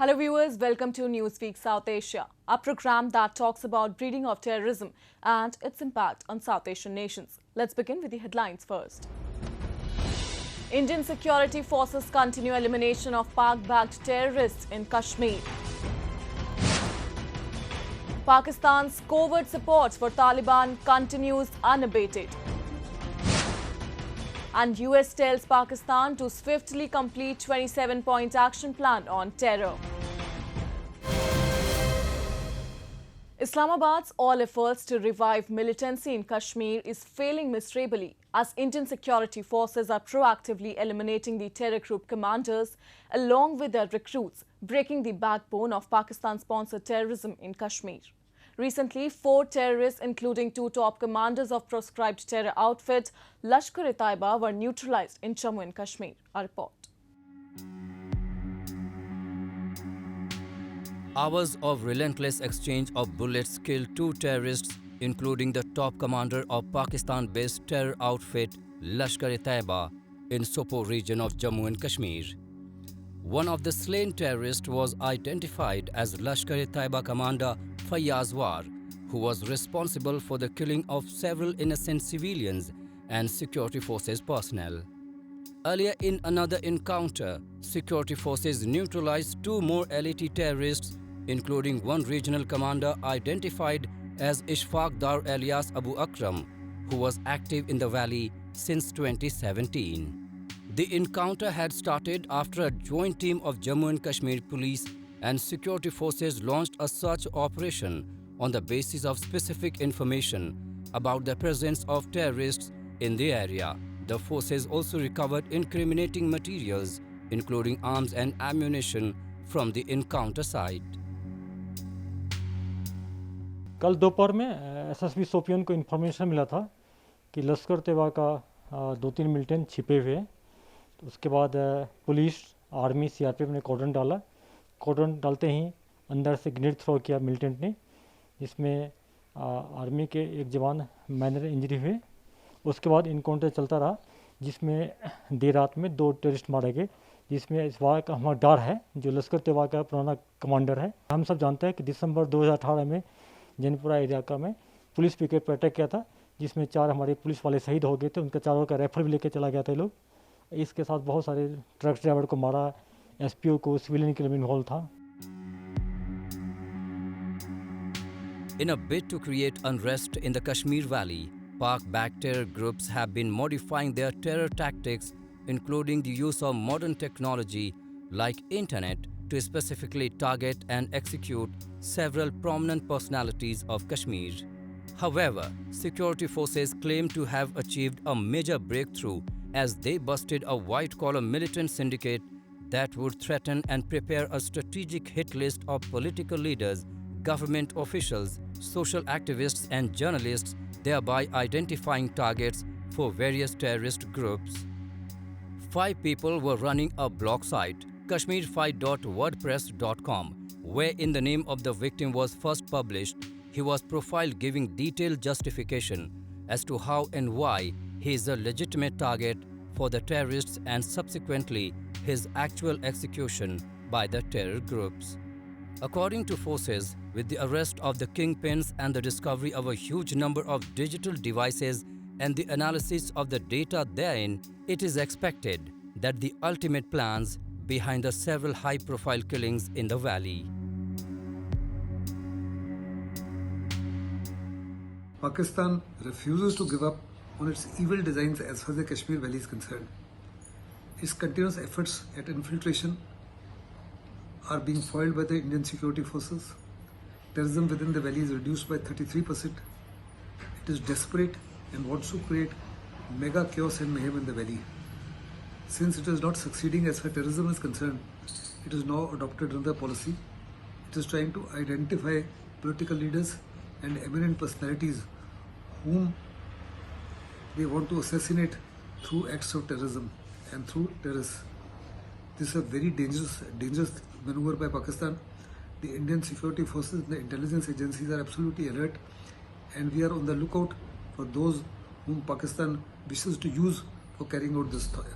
Hello viewers, welcome to Newsweek South Asia, a program that talks about breeding of terrorism and its impact on South Asian nations. Let's begin with the headlines first. Indian security forces continue elimination of Pak-backed terrorists in Kashmir. Pakistan's covert support for Taliban continues unabated. And US tells Pakistan to swiftly complete 27-point action plan on terror. Islamabad's all efforts to revive militancy in Kashmir is failing miserably as Indian security forces are proactively eliminating the terror group commanders along with their recruits, breaking the backbone of Pakistan-sponsored terrorism in Kashmir. Recently, 4 terrorists, including 2 top commanders of proscribed terror outfit Lashkar-e-Taiba, were neutralized in Jammu and Kashmir. A report. Hours of relentless exchange of bullets killed 2 terrorists, including the top commander of Pakistan-based terror outfit Lashkar-e-Taiba in Sopore region of Jammu and Kashmir. One of the slain terrorists was identified as Lashkar-e-Taiba commander Fayyaz War, who was responsible for the killing of several innocent civilians and security forces personnel. Earlier in another encounter, security forces neutralized 2 more LAT terrorists, including one regional commander identified as Ishfaq Dar alias Abu Akram, who was active in the valley since 2017. The encounter had started after a joint team of Jammu and Kashmir police and security forces launched a search operation on the basis of specific information about the presence of terrorists in the area. The forces also recovered incriminating materials, including arms and ammunition, from the encounter site. कल दोपहर में SSB Shopian को information मिला था कि लश्कर तैयबा का 2-3 militant छिपे हुए हैं। तो उसके बाद पुलिस, आर्मी, सीआरपीएफ ने कॉर्डन डाला। कॉर्डन डालते ही अंदर से ग्रेनेड थ्रो किया मिलिटेंट ने, जिसमें आर्मी के एक जवान माइनर इंजरी हुए। उसके बाद इनकाउंटर चलता रहा, जिसमें देर रात में 2 टेररिस्ट मारे गए, जिसमें इशफाक अहमद डार है, जो लश्कर तैयबा का पुराना कमांडर है। हम सब जानते हैं कि दिसंबर 2018 में जैनपुरा इलाका में पुलिस पिकेट पर अटैक किया था, जिसमें 4 हमारे पुलिस वाले शहीद हो गए थे। उनका 4 का रेफर भी लेके चला गया था लोग। इसके साथ बहुत सारे ट्रक ड्राइवर को मारा, एसपीओ को, सिविलियन के लिए इन्वॉल्व था। In a bid to create unrest in the Kashmir Valley, Pak-backed terror groups have been modifying their terror tactics, including the use of modern technology like internet to specifically target and execute several prominent personalities of Kashmir. However, security forces claim to have achieved a major breakthrough as they busted a white-collar militant syndicate that would threaten and prepare a strategic hit list of political leaders, government officials, social activists and journalists, thereby identifying targets for various terrorist groups. 5 people were running a blog site, kashmirfight.wordpress.com, where in the name of the victim was first published, he was profiled giving detailed justification as to how and why he is a legitimate target for the terrorists and subsequently his actual execution by the terror groups. According to forces, with the arrest of the kingpins and the discovery of a huge number of digital devices and the analysis of the data therein, it is expected that the ultimate plans behind the several high-profile killings in the valley. Pakistan refuses to give up on its evil designs as far as the Kashmir Valley is concerned. Its continuous efforts at infiltration are being foiled by the Indian security forces. Terrorism within the valley is reduced by 33%. It is desperate and wants to create mega chaos and mayhem in the valley. Since it is not succeeding as far as terrorism is concerned, it has now adopted another policy. It is trying to identify political leaders and eminent personalities whom they want to assassinate through acts of terrorism and through terrorists. This is a very dangerous maneuver by Pakistan. The Indian security forces and the intelligence agencies are absolutely alert, and we are on the lookout for those whom Pakistan wishes to use for carrying out this threat.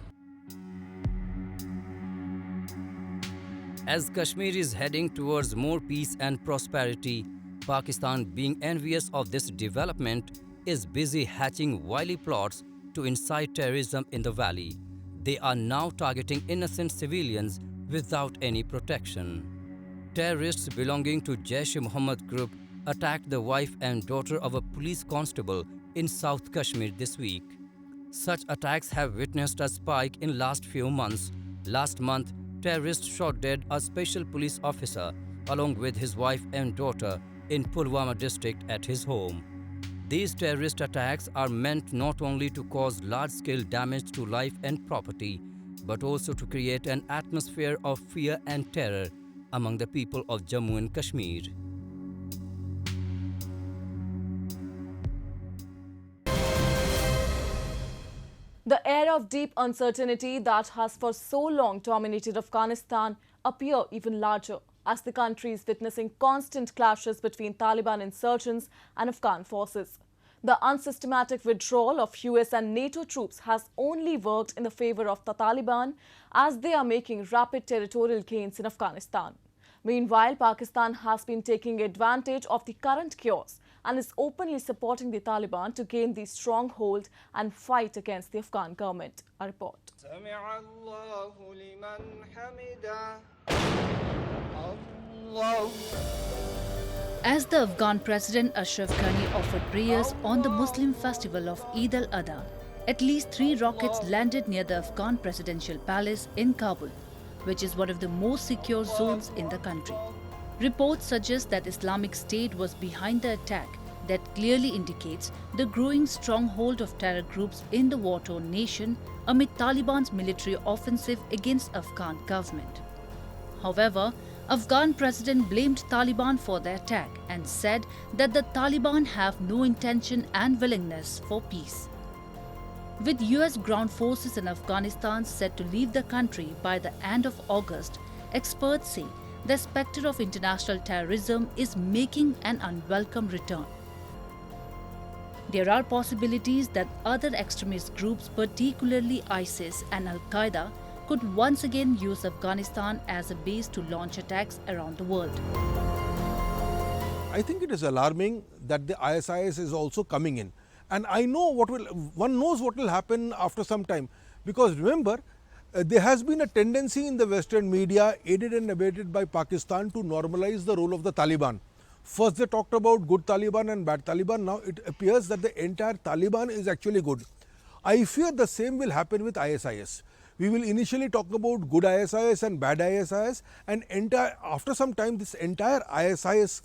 As Kashmir is heading towards more peace and prosperity, Pakistan, being envious of this development, is busy hatching wily plots to incite terrorism in the valley. They are now targeting innocent civilians without any protection. Terrorists belonging to Jaish-e-Mohammed group attacked the wife and daughter of a police constable in South Kashmir this week. Such attacks have witnessed a spike in last few months. Last month, terrorists shot dead a special police officer along with his wife and daughter in Pulwama district at his home. These terrorist attacks are meant not only to cause large-scale damage to life and property, but also to create an atmosphere of fear and terror among the people of Jammu and Kashmir. The air of deep uncertainty that has for so long dominated Afghanistan appear even larger as the country is witnessing constant clashes between Taliban insurgents and Afghan forces. The unsystematic withdrawal of US and NATO troops has only worked in the favor of the Taliban as they are making rapid territorial gains in Afghanistan. Meanwhile, Pakistan has been taking advantage of the current chaos and is openly supporting the Taliban to gain the stronghold and fight against the Afghan government. A report. As the Afghan President Ashraf Ghani offered prayers on the Muslim festival of Eid al-Adha, at least 3 rockets landed near the Afghan presidential palace in Kabul, which is one of the most secure zones in the country. Reports suggest that Islamic State was behind the attack. That clearly indicates the growing stronghold of terror groups in the war-torn nation amid Taliban's military offensive against Afghan government. However, Afghan president blamed Taliban for the attack and said that the Taliban have no intention and willingness for peace. With US ground forces in Afghanistan set to leave the country by the end of August, experts say the specter of international terrorism is making an unwelcome return. There are possibilities that other extremist groups, particularly ISIS and Al-Qaeda, could once again use Afghanistan as a base to launch attacks around the world. I think it is alarming that the ISIS is also coming in. And I know one knows what will happen after some time. Because remember, there has been a tendency in the Western media, aided and abetted by Pakistan, to normalize the role of the Taliban. First they talked about good Taliban and bad Taliban. Now it appears that the entire Taliban is actually good. I fear the same will happen with ISIS. We will initially talk about good ISIS and bad ISIS, and after some time this entire ISIS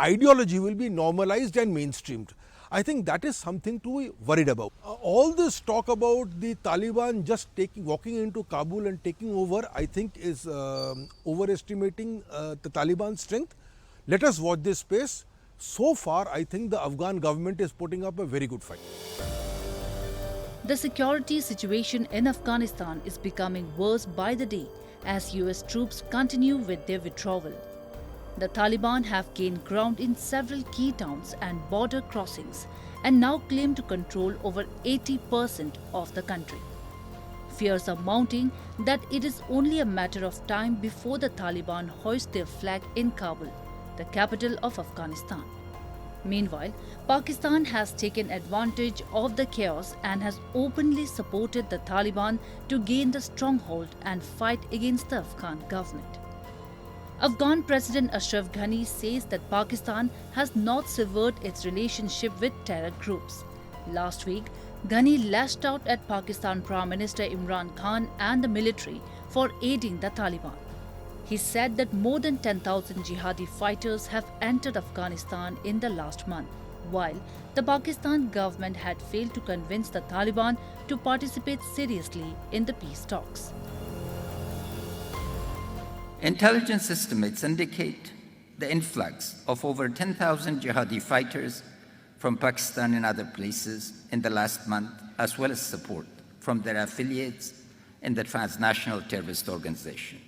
ideology will be normalized and mainstreamed. I think that is something to be worried about. All this talk about the Taliban just walking into Kabul and taking over, I think is overestimating the Taliban's strength. Let us watch this space. So far, I think the Afghan government is putting up a very good fight. The security situation in Afghanistan is becoming worse by the day as US troops continue with their withdrawal. The Taliban have gained ground in several key towns and border crossings and now claim to control over 80% of the country. Fears are mounting that it is only a matter of time before the Taliban hoist their flag in Kabul, the capital of Afghanistan. Meanwhile, Pakistan has taken advantage of the chaos and has openly supported the Taliban to gain the stronghold and fight against the Afghan government. Afghan President Ashraf Ghani says that Pakistan has not severed its relationship with terror groups. Last week, Ghani lashed out at Pakistan Prime Minister Imran Khan and the military for aiding the Taliban. He said that more than 10,000 jihadi fighters have entered Afghanistan in the last month, while the Pakistan government had failed to convince the Taliban to participate seriously in the peace talks. Intelligence estimates indicate the influx of over 10,000 jihadi fighters from Pakistan and other places in the last month, as well as support from their affiliates in the transnational terrorist organization.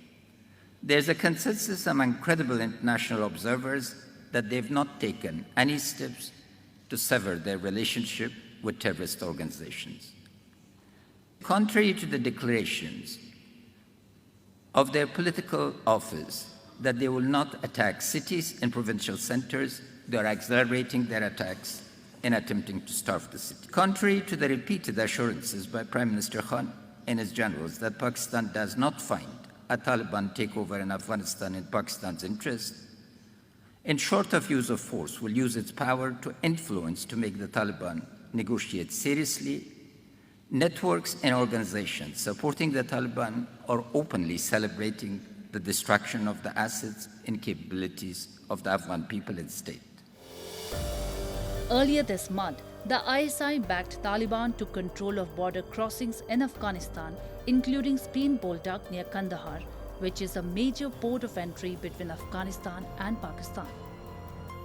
There's a consensus among credible international observers that they've not taken any steps to sever their relationship with terrorist organizations. Contrary to the declarations of their political office that they will not attack cities and provincial centers. They are accelerating their attacks in attempting to starve the city. Contrary to the repeated assurances by Prime Minister Khan and his generals that Pakistan does not find a Taliban takeover in Afghanistan in Pakistan's interest, and short of use of force, will use its power to influence to make the Taliban negotiate seriously. Networks and organizations supporting the Taliban are openly celebrating the destruction of the assets and capabilities of the Afghan people and state. Earlier this month, the ISI-backed Taliban took control of border crossings in Afghanistan, including Speen Boldak near Kandahar, which is a major port of entry between Afghanistan and Pakistan.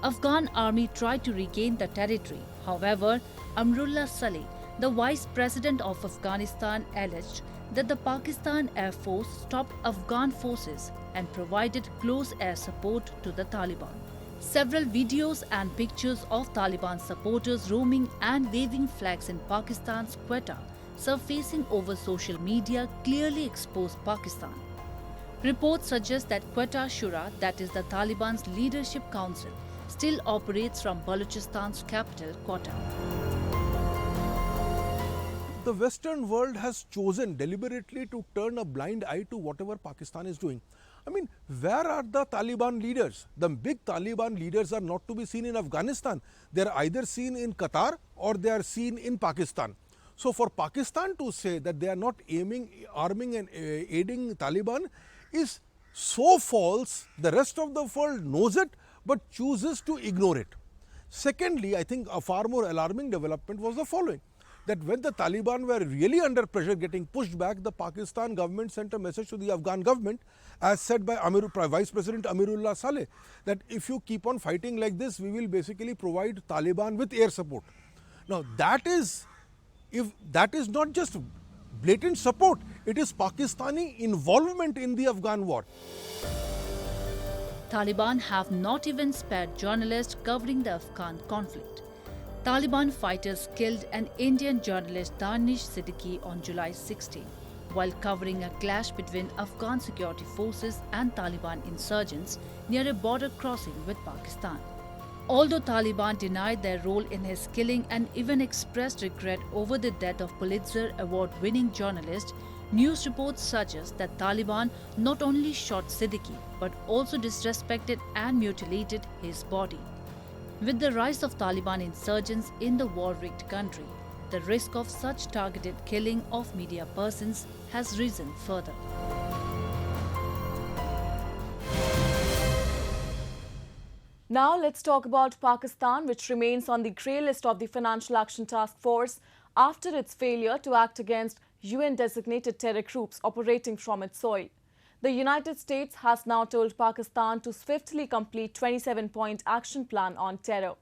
Afghan army tried to regain the territory. However, Amrullah Saleh, the vice president of Afghanistan, alleged that the Pakistan Air Force stopped Afghan forces and provided close air support to the Taliban. Several videos and pictures of Taliban supporters roaming and waving flags in Pakistan's Quetta surfacing over social media clearly expose Pakistan. Reports suggest that Quetta Shura, that is the Taliban's leadership council, still operates from Balochistan's capital, Quetta. The Western world has chosen deliberately to turn a blind eye to whatever Pakistan is doing. I mean, where are the Taliban leaders? The big Taliban leaders are not to be seen in Afghanistan. They are either seen in Qatar or they are seen in Pakistan. So for Pakistan to say that they are not arming and aiding Taliban is so false. The rest of the world knows it but chooses to ignore it. Secondly, I think a far more alarming development was the following, that when the Taliban were really under pressure getting pushed back, the Pakistan government sent a message to the Afghan government, as said by Vice President Amirullah Saleh, that if you keep on fighting like this, we will basically provide Taliban with air support. Now that is not just blatant support, it is Pakistani involvement in the Afghan war. Taliban have not even spared journalists covering the Afghan conflict. Taliban fighters killed an Indian journalist Danish Siddiqui on July 16, while covering a clash between Afghan security forces and Taliban insurgents near a border crossing with Pakistan. Although Taliban denied their role in his killing and even expressed regret over the death of Pulitzer Award-winning journalist, news reports suggest that Taliban not only shot Siddiqui but also disrespected and mutilated his body. With the rise of Taliban insurgents in the war-rigged country, the risk of such targeted killing of media persons has risen further. Now let's talk about Pakistan, which remains on the grey list of the Financial Action Task Force after its failure to act against UN-designated terror groups operating from its soil. The United States has now told Pakistan to swiftly complete 27-point action plan on terror.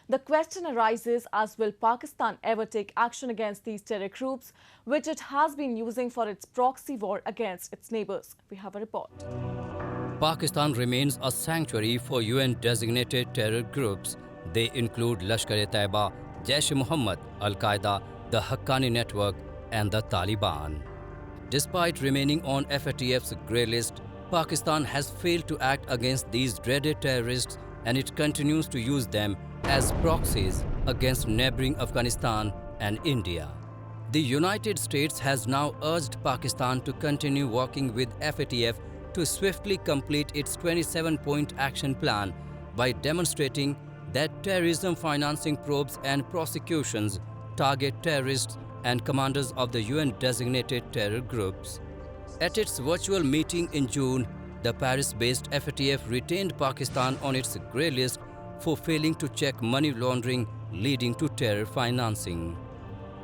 The question arises as will Pakistan ever take action against these terror groups, which it has been using for its proxy war against its neighbours. We have a report. Pakistan remains a sanctuary for UN-designated terror groups. They include Lashkar-e-Taiba, Jaish-e-Mohammed, Al-Qaeda, the Haqqani Network and the Taliban. Despite remaining on FATF's grey list, Pakistan has failed to act against these dreaded terrorists and it continues to use them as proxies against neighboring Afghanistan and India. The United States has now urged Pakistan to continue working with FATF to swiftly complete its 27-point action plan by demonstrating that terrorism financing probes and prosecutions target terrorists and commanders of the UN-designated terror groups. At its virtual meeting in June, the Paris-based FATF retained Pakistan on its grey list for failing to check money laundering leading to terror financing.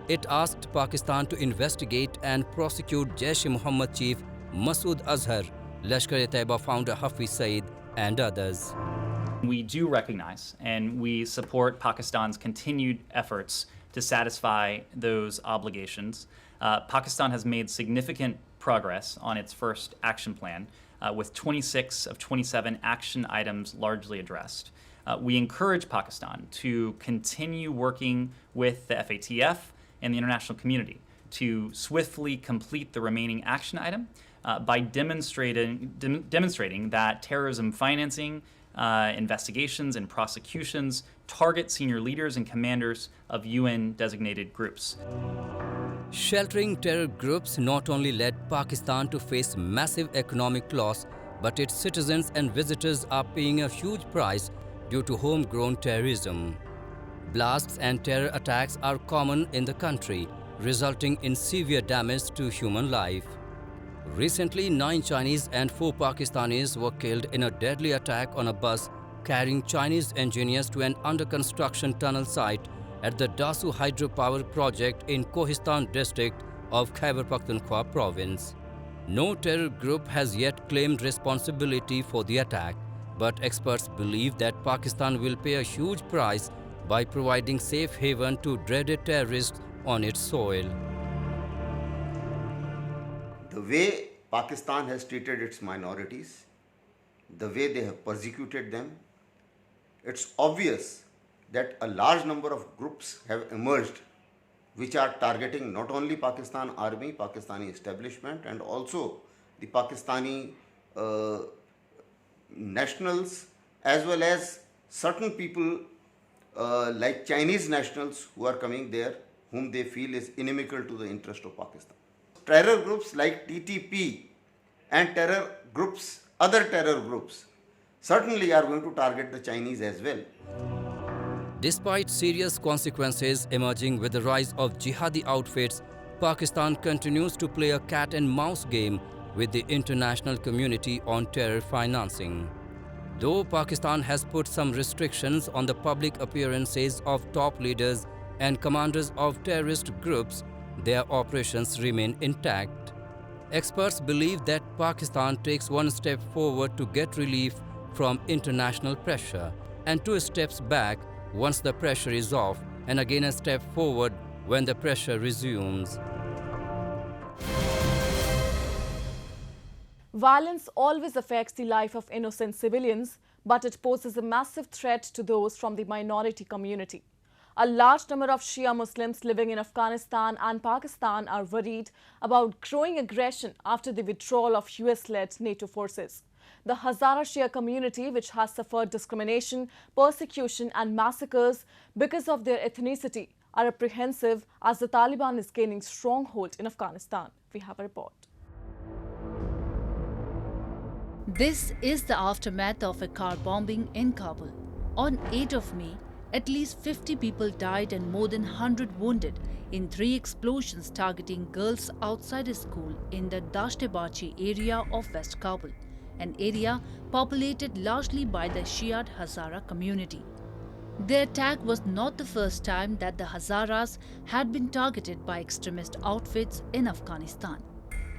It asked Pakistan to investigate and prosecute Jaish-e-Mohammed chief Masood Azhar, Lashkar-e-Taiba founder Hafiz Saeed and others. We do recognize and we support Pakistan's continued efforts to satisfy those obligations. Pakistan has made significant progress on its first action plan, with 26 of 27 action items largely addressed. We encourage Pakistan to continue working with the FATF and the international community to swiftly complete the remaining action item by demonstrating that terrorism financing, investigations, and prosecutions target senior leaders and commanders of UN-designated groups. Sheltering terror groups not only led Pakistan to face massive economic loss, but its citizens and visitors are paying a huge price due to homegrown terrorism. Blasts and terror attacks are common in the country, resulting in severe damage to human life. Recently, 9 Chinese and 4 Pakistanis were killed in a deadly attack on a bus carrying Chinese engineers to an under-construction tunnel site at the Dasu hydropower project in Kohistan district of Khyber Pakhtunkhwa province. No terror group has yet claimed responsibility for the attack, but experts believe that Pakistan will pay a huge price by providing safe haven to dreaded terrorists on its soil. The way Pakistan has treated its minorities, the way they have persecuted them, it's obvious that a large number of groups have emerged which are targeting not only Pakistan Army, Pakistani establishment, and also the Pakistani nationals, as well as certain people like Chinese nationals who are coming there, whom they feel is inimical to the interest of Pakistan. Terror groups like TTP and other terror groups, certainly are going to target the Chinese as well. Despite serious consequences emerging with the rise of jihadi outfits, Pakistan continues to play a cat-and-mouse game with the international community on terror financing. Though Pakistan has put some restrictions on the public appearances of top leaders and commanders of terrorist groups, their operations remain intact. Experts believe that Pakistan takes one step forward to get relief from international pressure and 2 steps back once the pressure is off, and again a step forward when the pressure resumes. Violence always affects the life of innocent civilians, but it poses a massive threat to those from the minority community. A large number of Shia Muslims living in Afghanistan and Pakistan are worried about growing aggression after the withdrawal of US-led NATO forces. The Hazara Shia community, which has suffered discrimination, persecution and massacres because of their ethnicity, are apprehensive as the Taliban is gaining stronghold in Afghanistan. We have a report. This is the aftermath of a car bombing in Kabul. On 8th of May, at least 50 people died and more than 100 wounded in 3 explosions targeting girls outside a school in the Dashtebachi area of West Kabul, an area populated largely by the Shia Hazara community. The attack was not the first time that the Hazaras had been targeted by extremist outfits in Afghanistan.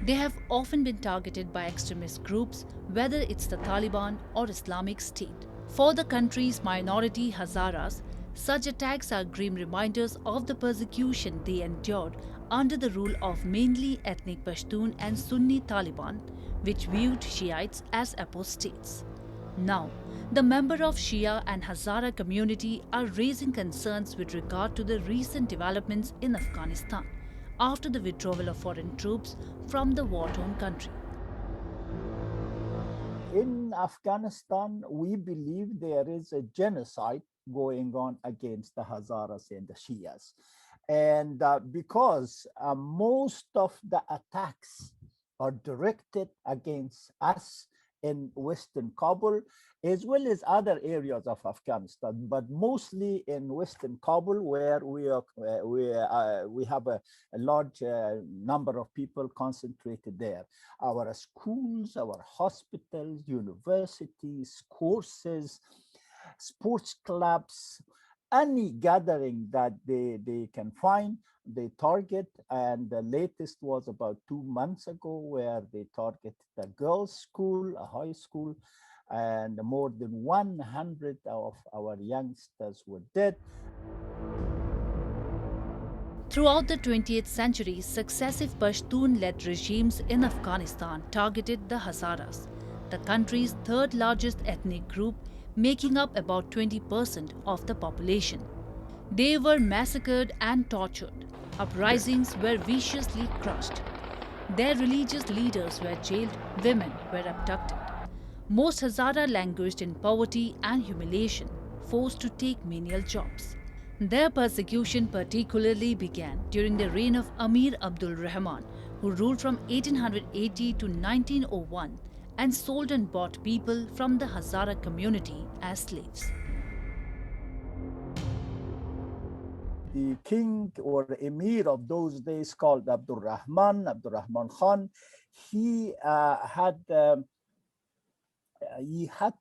They have often been targeted by extremist groups, whether it's the Taliban or Islamic State. For the country's minority Hazaras, such attacks are grim reminders of the persecution they endured under the rule of mainly ethnic Pashtun and Sunni Taliban, which viewed Shiites as apostates. Now, the member of Shia and Hazara community are raising concerns with regard to the recent developments in Afghanistan after the withdrawal of foreign troops from the war-torn country. In Afghanistan, we believe there is a genocide going on against the Hazaras and the Shias. And because most of the attacks are directed against us in Western Kabul, as well as other areas of Afghanistan, but mostly in Western Kabul, where we have a large number of people concentrated there. Our schools, our hospitals, universities, courses, sports clubs, any gathering that they can find, they target. And the latest was about 2 months ago, where they targeted the girls' school, a high school, and more than 100 of our youngsters were dead. Throughout the 20th century, successive Pashtun-led regimes in Afghanistan targeted the Hazaras, the country's third largest ethnic group, making up about 20% of the population. They were massacred and tortured. Uprisings were viciously crushed. Their religious leaders were jailed, women were abducted. Most Hazara languished in poverty and humiliation, forced to take menial jobs. Their persecution particularly began during the reign of Amir Abdul Rahman, who ruled from 1880 to 1901 and sold and bought people from the Hazara community as slaves. The king or emir of those days, called Abdul Rahman Khan, he had to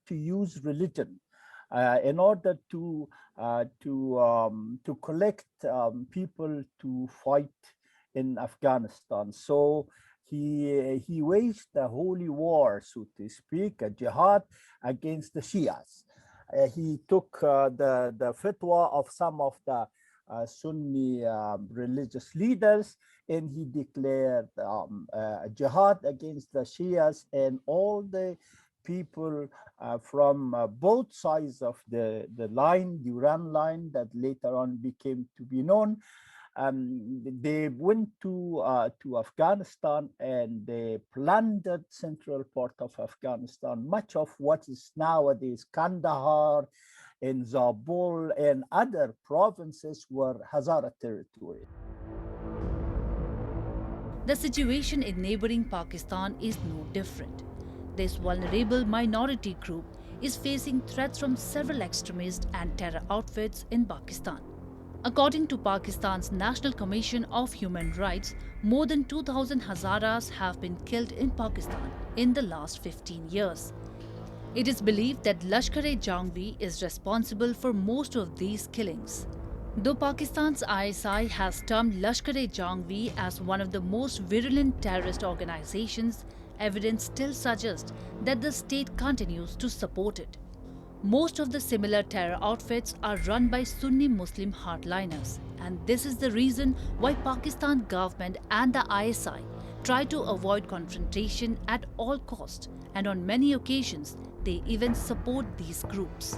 use religion in order to collect people to fight in Afghanistan. So he waged a holy war, so to speak, a jihad against the Shias. He took the fatwa of some of the Sunni religious leaders, and he declared a jihad against the Shias, and all the people from both sides of the line, Duran line, that later on became to be known. They went to Afghanistan and they plundered central part of Afghanistan. Much of what is nowadays Kandahar and Zabul and other provinces were Hazara territory. The situation in neighboring Pakistan is no different. This vulnerable minority group is facing threats from several extremist and terror outfits in Pakistan. According to Pakistan's National Commission of Human Rights, more than 2,000 Hazaras have been killed in Pakistan in the last 15 years. It is believed that Lashkar-e-Jhangvi is responsible for most of these killings. Though Pakistan's ISI has termed Lashkar-e-Jhangvi as one of the most virulent terrorist organizations, evidence still suggests that the state continues to support it. Most of the similar terror outfits are run by Sunni Muslim hardliners, and this is the reason why Pakistan government and the ISI try to avoid confrontation at all costs, and on many occasions they even support these groups.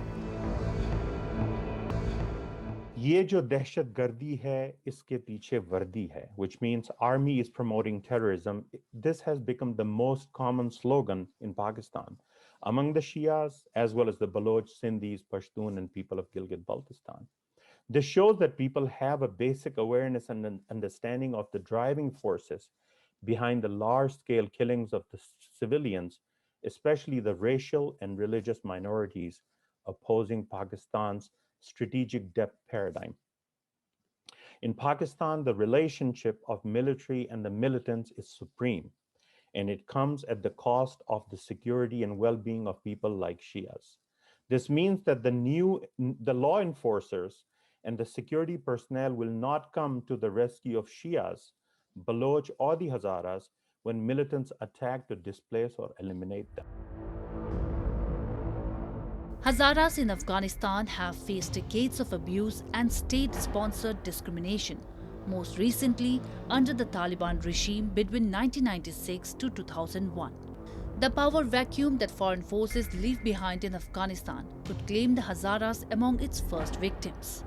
ये जो दहशतगर्दी है इसके पीछे वर्दी है, which means army is promoting terrorism. This has become the most common slogan in Pakistan among the Shias as well as the Baloch, Sindhis, Pashtun and people of Gilgit-Baltistan. This shows that people have a basic awareness and an understanding of the driving forces behind the large-scale killings of the civilians, especially the racial and religious minorities opposing Pakistan's strategic depth paradigm. In Pakistan, the relationship of military and the militants is supreme, and it comes at the cost of the security and well-being of people like Shias. This means that the law enforcers and the security personnel will not come to the rescue of Shias, Baloch or the Hazaras when militants attack to displace or eliminate them. Hazaras in Afghanistan have faced decades of abuse and state-sponsored discrimination, most recently under the Taliban regime between 1996 to 2001. The power vacuum that foreign forces leave behind in Afghanistan could claim the Hazaras among its first victims.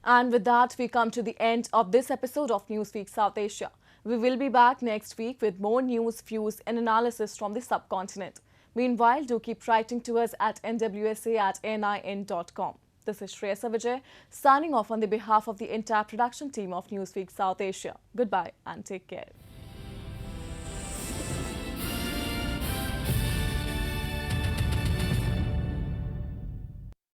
And with that, we come to the end of this episode of Newsweek South Asia. We will be back next week with more news, views and analysis from the subcontinent. Meanwhile, do keep writing to us at nwsa@nin.com. This is Shreya Savijay signing off on the behalf of the entire production team of Newsweek South Asia. Goodbye and take care.